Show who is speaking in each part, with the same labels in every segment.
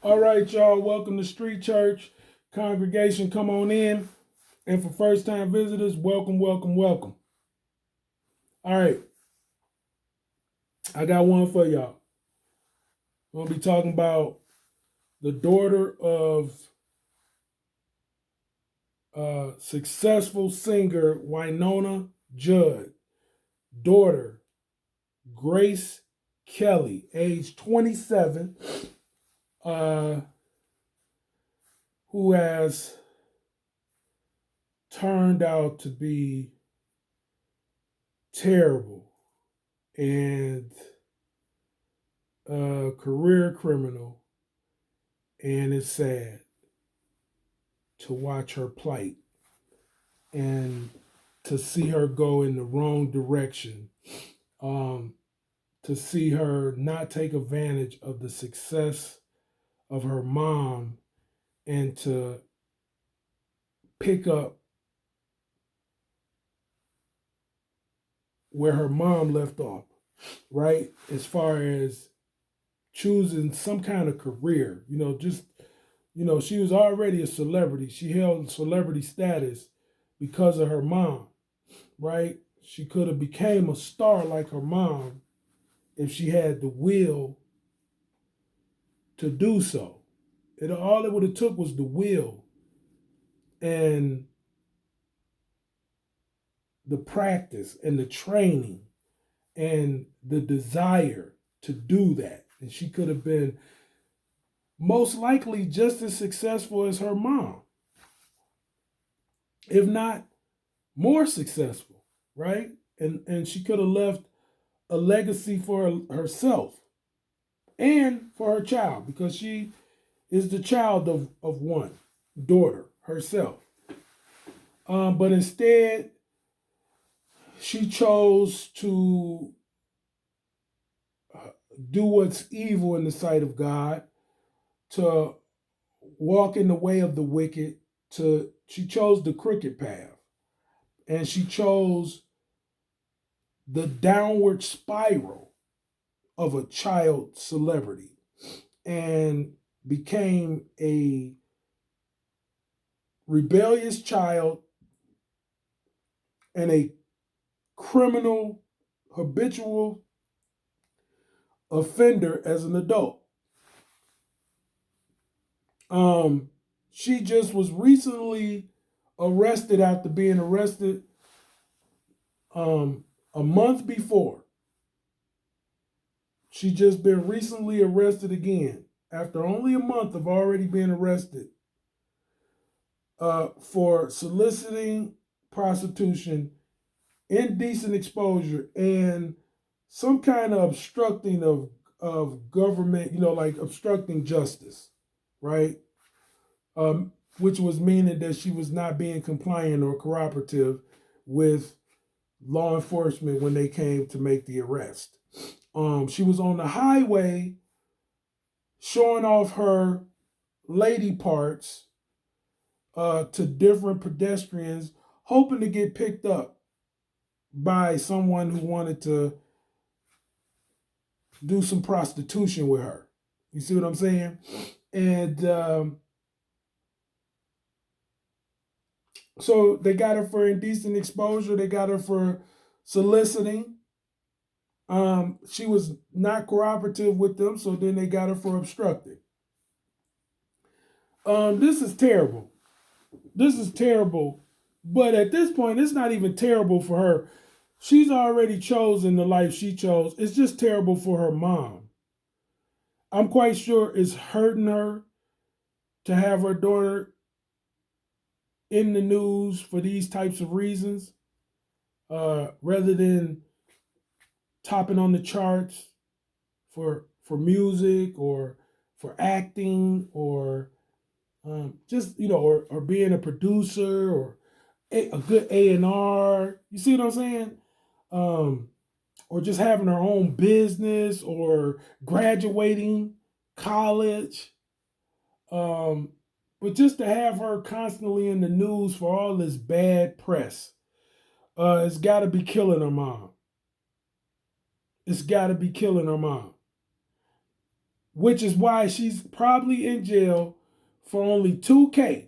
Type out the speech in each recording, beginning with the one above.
Speaker 1: All right, y'all. Welcome to Street Church. Congregation, come on in. And for first time visitors, welcome, welcome, welcome. All right. I got one for y'all. We're going to be talking about the daughter of successful singer WYNONNA Judd. Daughter, Grace Kelley, age 27, who has turned out to be terrible and a career criminal, and it's sad to watch her plight and to see her go in the wrong direction, to see her not take advantage of the success of her mom and to pick up where her mom left off, right? As far as choosing some kind of career, she was already a celebrity. She held celebrity status because of her mom, right? She could have became a star like her mom if she had the will to do so. All it would have took was the will and the practice and the training and the desire to do that. And she could have been most likely just as successful as her mom, if not more successful, right? And she could have left a legacy for herself and for her child because she is the child of one daughter herself. But instead, she chose to do what's evil in the sight of God, to walk in the way of the wicked, she chose the crooked path. And she chose the downward spiral of a child celebrity and became a rebellious child and a criminal, habitual offender as an adult. She just was recently arrested after being arrested a month before. She just been recently arrested again after only a month of already being arrested for soliciting prostitution, indecent exposure, and some kind of obstructing of government, like obstructing justice, right? Which was meaning that she was not being compliant or cooperative with law enforcement when they came to make the arrest. She was on the highway showing off her lady parts to different pedestrians, hoping to get picked up by someone who wanted to do some prostitution with her. You see what I'm saying? And so they got her for indecent exposure. They got her for soliciting. She was not cooperative with them, so then they got her for obstructing. This is terrible. This is terrible. But at this point, it's not even terrible for her. She's already chosen the life she chose. It's just terrible for her mom. I'm quite sure it's hurting her to have her daughter in the news for these types of reasons, rather than topping on the charts for music or for acting or just or being a producer or a good A&R. You see what I'm saying? Or just having her own business or graduating college. But just to have her constantly in the news for all this bad press, it's got to be killing her mom. It's got to be killing her mom. which is why she's probably in jail for only $2K,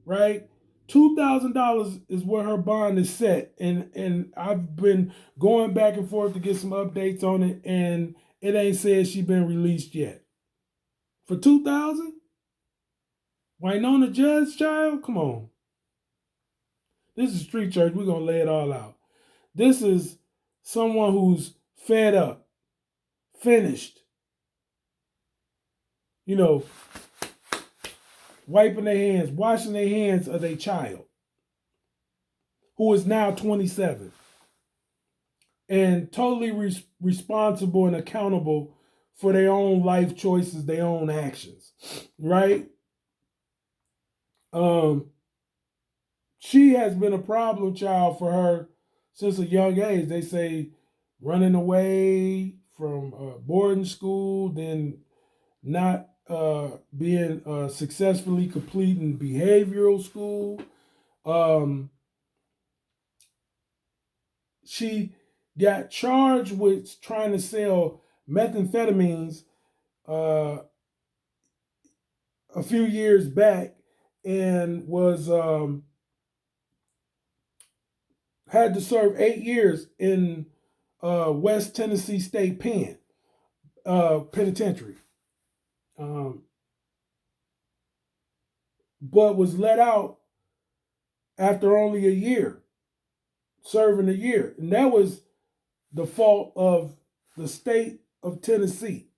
Speaker 1: right? $2,000 is where her bond is set, and I've been going back and forth to get some updates on it, and it ain't said she been released yet. For 2,000, Wynonna Judd's child, come on. This is Street Church. We're gonna lay it all out. This is someone who's fed up, finished, you know, wiping their hands, washing their hands of their child, who is now 27, and totally responsible and accountable for their own life choices, their own actions, right? She has been a problem child for her since a young age. They say running away from boarding school, then not being successfully completing behavioral school. She got charged with trying to sell methamphetamines a few years back, and was had to serve 8 years in West Tennessee State Penitentiary, but was let out after only a year, serving a year, and that was the fault of the state of Tennessee.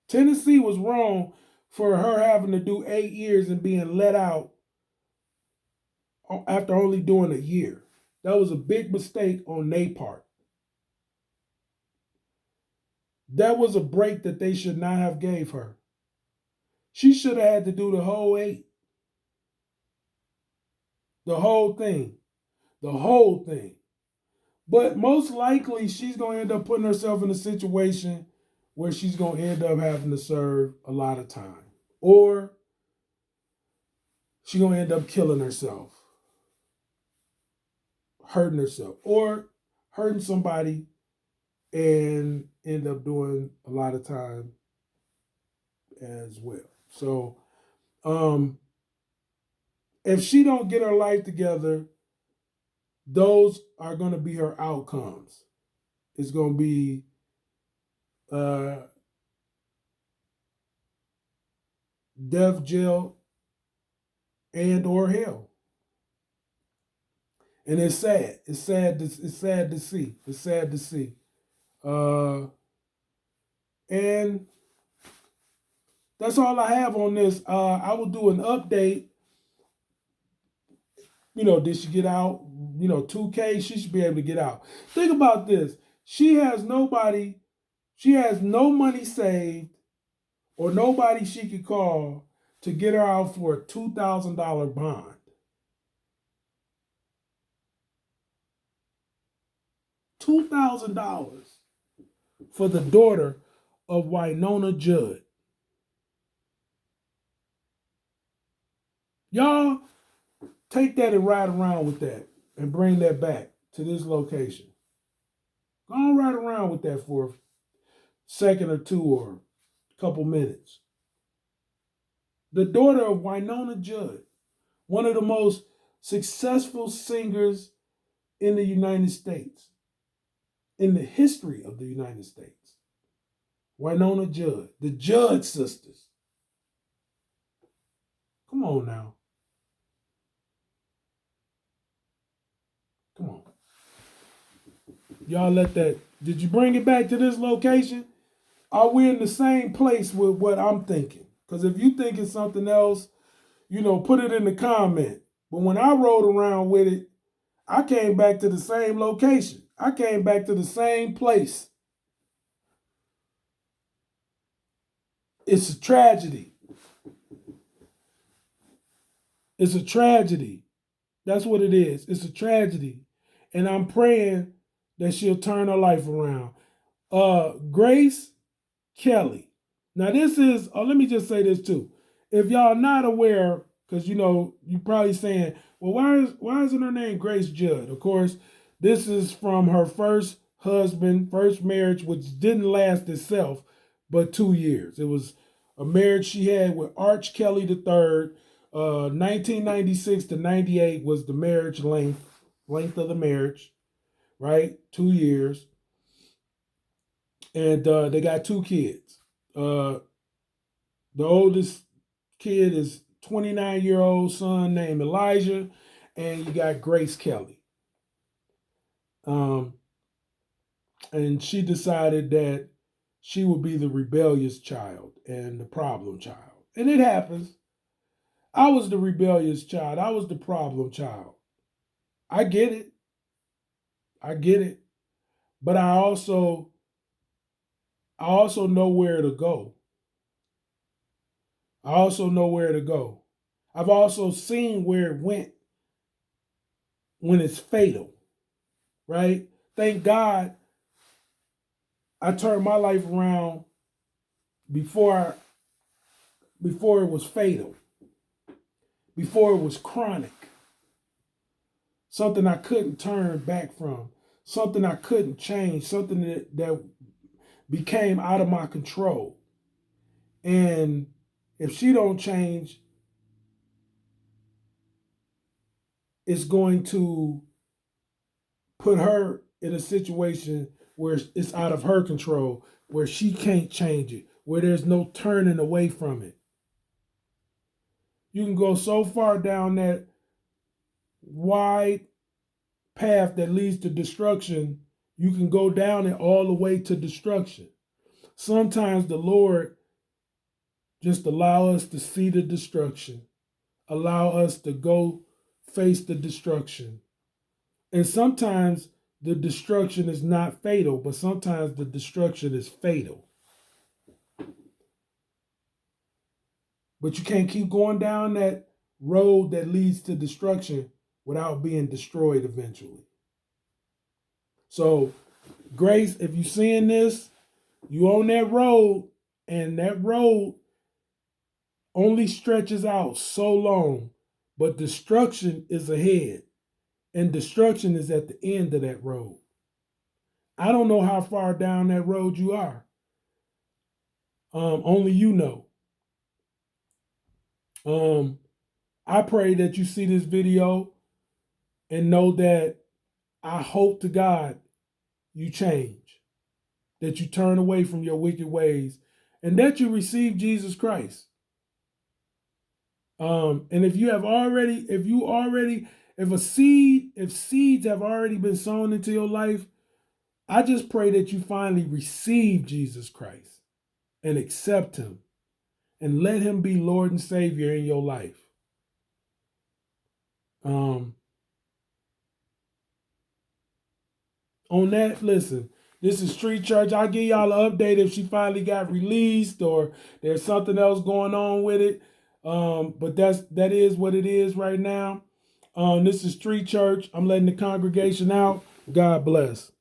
Speaker 1: Tennessee was wrong for her having to do 8 years and being let out after only doing a year. That was a big mistake on their part. That was a break that they should not have gave her. She should have had to do the whole 8. The whole thing. The whole thing. But most likely she's going to end up putting herself in a situation where she's going to end up having to serve a lot of time. Or she's going to end up killing herself, hurting herself, or hurting somebody and end up doing a lot of time as well. So if she don't get her life together, those are going to be her outcomes. It's going to be death, jail, and or hell. And it's sad. It's sad. It's sad to see. It's sad to see. And that's all I have on this. I will do an update. Did she get out? 2K, she should be able to get out. Think about this. She has nobody, she has no money saved or nobody she could call to get her out for a $2,000 bond. $2,000 for the daughter of Wynonna Judd. Y'all take that and ride around with that and bring that back to this location. Go on, ride around with that for a second or two or a couple minutes. The daughter of Wynonna Judd, one of the most successful singers in the United States, in the history of the United States. Wynonna Judd, the Judd sisters. Come on now. Come on. Y'all let that. Did you bring it back to this location? Are we in the same place with what I'm thinking? Because if you thinking something else, put it in the comment. But when I rode around with it, I came back to the same location. I came back to the same place. It's a tragedy. It's a tragedy. That's what it is. It's a tragedy. And I'm praying that she'll turn her life around. Grace Kelley. Now this is, let me just say this too. If y'all not aware, because you're probably saying, well, why isn't her name Grace Judd? Of course, this is from her first husband, first marriage, which didn't last itself, but 2 years. It was a marriage she had with Arch Kelley III. 1996 to 98 was the marriage length of the marriage, right? 2 years. And they got 2 kids. The oldest kid is 29-year-old son named Elijah, and you got Grace Kelley. And she decided that she would be the rebellious child and the problem child. And it happens. I was the rebellious child. I was the problem child. I get it. I get it. But I also know where to go. I also know where to go. I've also seen where it went when it's fatal, right? Thank God I turned my life around before it was fatal, before it was chronic, something I couldn't turn back from, something I couldn't change, something that became out of my control. And if she don't change, it's going to put her in a situation where it's out of her control, where she can't change it, where there's no turning away from it. You can go so far down that wide path that leads to destruction, you can go down it all the way to destruction. Sometimes the Lord just allow us to see the destruction, allow us to go face the destruction. And sometimes the destruction is not fatal, but sometimes the destruction is fatal. But you can't keep going down that road that leads to destruction without being destroyed eventually. So, Grace, if you're seeing this, you on that road, and that road only stretches out so long, but destruction is ahead, and destruction is at the end of that road. I don't know how far down that road you are. Only you know. I pray that you see this video and know that I hope to God you change, that you turn away from your wicked ways, and that you receive Jesus Christ. And if seeds have already been sown into your life, I just pray that you finally receive Jesus Christ and accept him and let him be Lord and Savior in your life. On that, listen, this is Street Church. I'll give y'all an update if she finally got released or there's something else going on with it. But that is what it is right now. This is Street Church. I'm letting the congregation out. God bless.